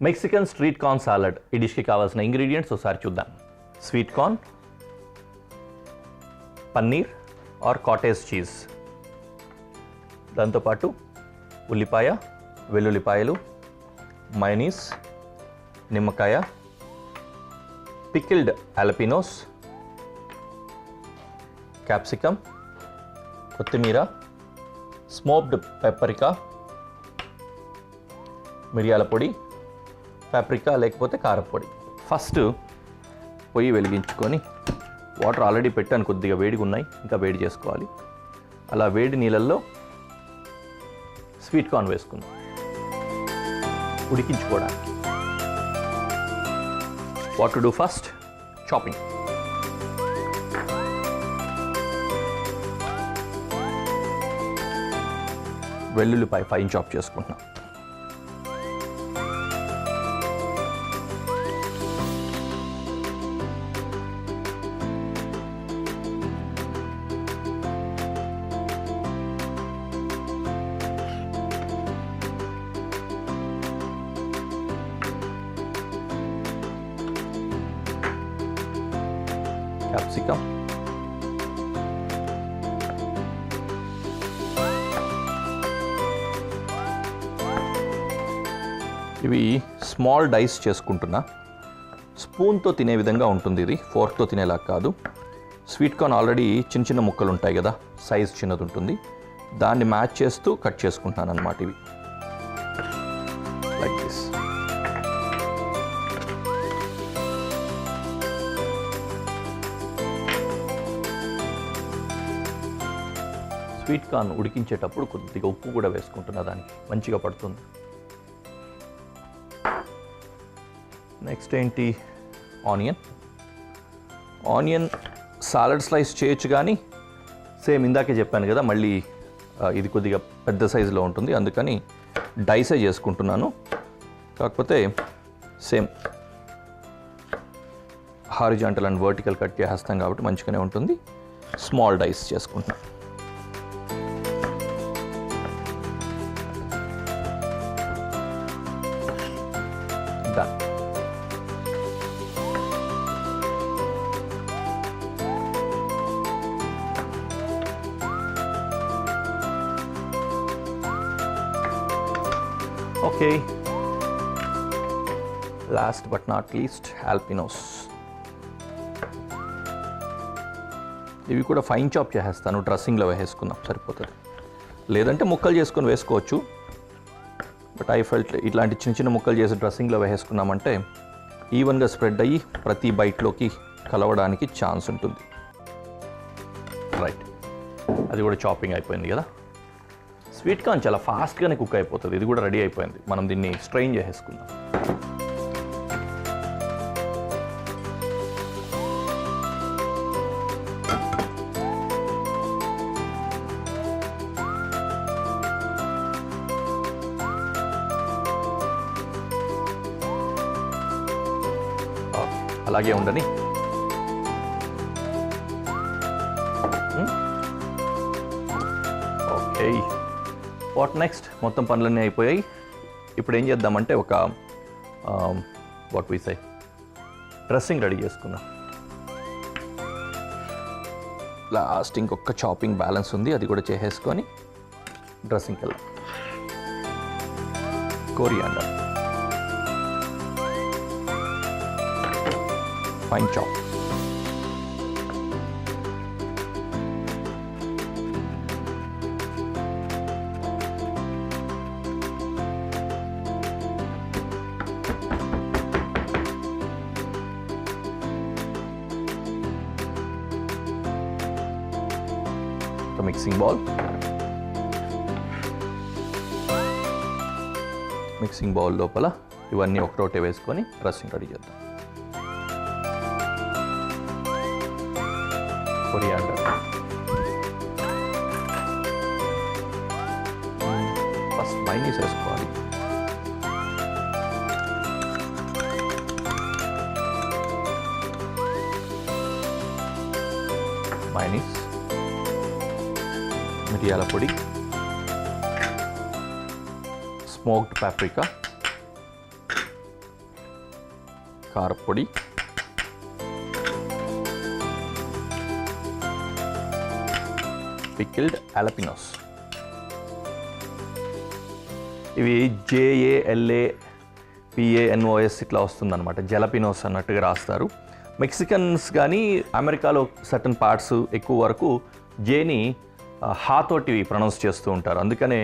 Mexican street corn salad. ఈ డిష్కి కావాల్సిన ingredients ఒకసారి చూద్దాం. Sweet corn, paneer or cottage cheese, దాంతోపాటు ఉల్లిపాయ, వెల్లుల్లిపాయలు, మయోనీస్, నిమ్మకాయ, పికిల్డ్ అలపినోస్, క్యాప్సికమ్, కొత్తిమీర, స్మోక్డ్ పెప్పరికా, మిరియాల పొడి, పాప్రికా లేకపోతే కారపొడి. ఫస్ట్ పొయ్యి వెలిగించుకొని, వాటర్ ఆల్రెడీ పెట్టాను, కొద్దిగా వేడిగా ఉన్నాయి, ఇంకా వేడి చేసుకోవాలి. అలా వేడి నీళ్ళల్లో స్వీట్ కార్న్ వేసుకుందాం ఉడికించుకోవడానికి. What to do first? Chopping. వెల్లుల్లిపాయ ఫైన్ చాప్ చేసుకుంటున్నాం. క్యాప్సికమ్, ఇవి స్మాల్ డైస్ చేసుకుంటున్నా. స్పూన్తో తినే విధంగా ఉంటుంది ఇది, ఫోర్క్తో తినేలా కాదు. స్వీట్ కార్న్ ఆల్రెడీ చిన్న చిన్న ముక్కలు ఉంటాయి కదా, సైజ్ చిన్నది ఉంటుంది, దాన్ని మ్యాచ్ చేస్తూ కట్ చేసుకుంటాను అన్నమాట. ఇవి లైక్ దిస్. స్వీట్ కార్న్ ఉడికించేటప్పుడు కొద్దిగా ఉప్పు కూడా వేసుకుంటున్నా, దానికి మంచిగా పడుతుంది. నెక్స్ట్ ఏంటి? ఆనియన్ సాలడ్ స్లైస్ చేయొచ్చు, కానీ సేమ్ ఇందాకే చెప్పాను కదా, మళ్ళీ ఇది కొద్దిగా పెద్ద సైజులో ఉంటుంది, అందుకని డైసే చేసుకుంటున్నాను. కాకపోతే same horizontal and vertical cut చేస్తాం కాబట్టి మంచిగానే ఉంటుంది. స్మాల్ డైస్ చేసుకుంటున్నాను. Done. Okay. Last but not least, alpinos. ఇవి కూడా ఫైన్ చాప్ చేసేస్తాను, డ్రెస్సింగ్లో వేసుకుందాం సరిపోతుంది. లేదంటే ముక్కలు చేసుకొని వేసుకోవచ్చు, బట్ ఐ ఫెల్ట్ ఇట్లాంటి చిన్న చిన్న ముక్కలు చేసి డ్రెస్సింగ్లో వేసుకున్నామంటే ఈవెన్గా స్ప్రెడ్ అయ్యి ప్రతి బైట్లోకి కలవడానికి ఛాన్స్ ఉంటుంది. రైట్, అది కూడా చాపింగ్ అయిపోయింది కదా. స్వీట్ కార్న్ చాలా ఫాస్ట్గానే కుక్ అయిపోతుంది. ఇది కూడా రెడీ అయిపోయింది. మనం దీన్ని స్ట్రెయిన్ చేసేసుకుందాం. అలాగే ఉండని. Okay, what next? మొత్తం పనులన్నీ అయిపోయాయి. ఇప్పుడు ఏం చేద్దామంటే ఒక what we say dressing ready చేసుకుందాం. లాస్ట్ ఇంకొక చాపింగ్ బ్యాలెన్స్ ఉంది, అది కూడా చేసేసుకొని డ్రెస్సింగ్కి వెళ్దాం. Coriander, fine chop. The mixing bowl. Mixing bowl లోపల ఇవన్నీ ఒకరోటే వేసుకొని డ్రెస్సింగ్ రెడీ చేద్దాం. కొరియాండర్, ఫస్ట్ మైనీస్ వేసుకోవాలి. మైనీస్, మిరియాల పొడి, స్మోక్డ్ పాప్రికా, కారపొడి, పికిల్డ్ అలపినోస్. ఇవి JALAPANOS ఇట్లా వస్తుందన్నమాట. జలపినోస్ అన్నట్టుగా రాస్తారు. మెక్సికన్స్ కానీ అమెరికాలో సర్టన్ పార్ట్స్ ఎక్కువ వరకు జేని హాతోటి ప్రొనౌన్స్ చేస్తూ ఉంటారు. అందుకనే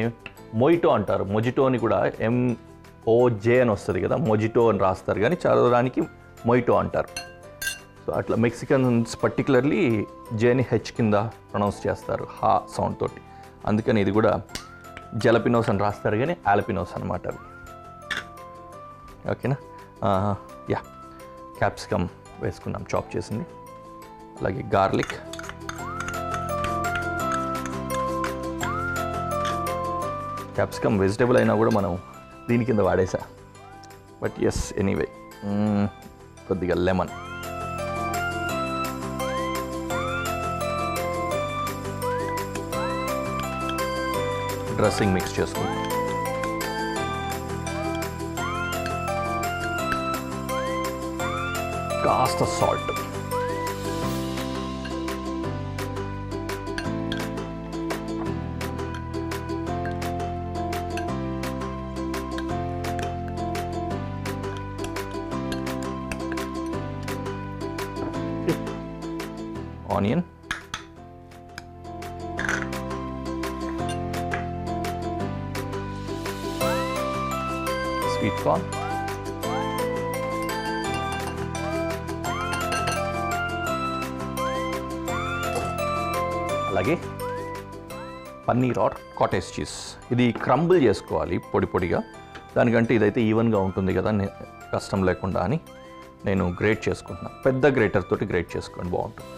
మొయిటో అంటారు. మొజిటో అని కూడా MOJ అని వస్తుంది కదా, మొజిటో అని రాస్తారు, కానీ చదవడానికి మొయిటో అంటారు. సో అట్లా మెక్సికన్స్ పర్టికులర్లీ జేని హెచ్ కింద ప్రొనౌన్స్ చేస్తారు హా సౌండ్ తోటి. అందుకని ఇది కూడా జలపినోస్ అని రాస్తారు కానీ ఆలపినోస్ అనమాట అవి. ఓకేనా? యా, క్యాప్సికమ్ వేసుకున్నాం చాప్ చేసింది, అలాగే గార్లిక్, క్యాప్సికమ్ వెజిటేబుల్ అయినా కూడా మనం దీని కింద వాడేసా, బట్ ఎస్ ఎనీవే. కొద్దిగా లెమన్, డ్రెస్సింగ్ మిక్స్ చేసుకుంటాం. కాస్త సాల్ట్, ఆనియన్, స్వీట్ కార్న్, అలాగే పన్నీర్ ఆర్ కాటేజ్ చీజ్. ఇది క్రంబుల్ చేసుకోవాలి పొడి పొడిగా, దానికంటే ఇదైతే ఈవెన్గా ఉంటుంది కదా, కష్టం లేకుండా అని నేను గ్రేట్ చేసుకుంటున్నాను. పెద్ద గ్రేటర్ తోటి గ్రేట్ చేసుకోండి, బాగుంటుంది.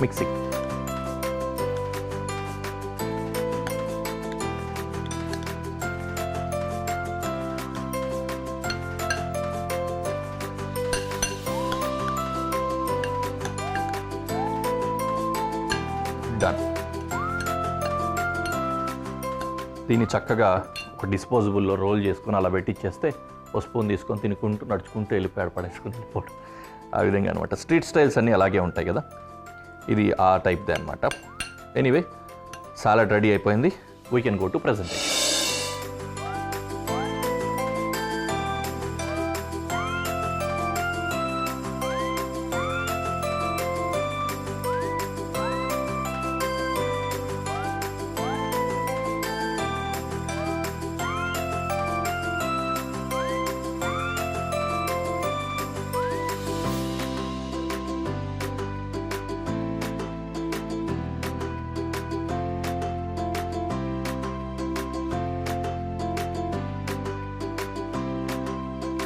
Mixing, done. దీన్ని చక్కగా ఒక డిస్పోజబుల్లో రోల్ చేసుకుని అలా పెట్టిచ్చేస్తే ఓ స్పూన్ తీసుకొని తినుకుంటూ నడుచుకుంటూ వెళ్ళిపోయాడు, పడేసుకుని వెళ్ళిపోవడం. ఆ విధంగా అనమాట. స్ట్రీట్ స్టైల్స్ అన్నీ అలాగే ఉంటాయి కదా, ఇది ఆ టైప్దే అనమాట. ఎనీవే, సాలడ్ రెడీ అయిపోయింది. We can go to presentation.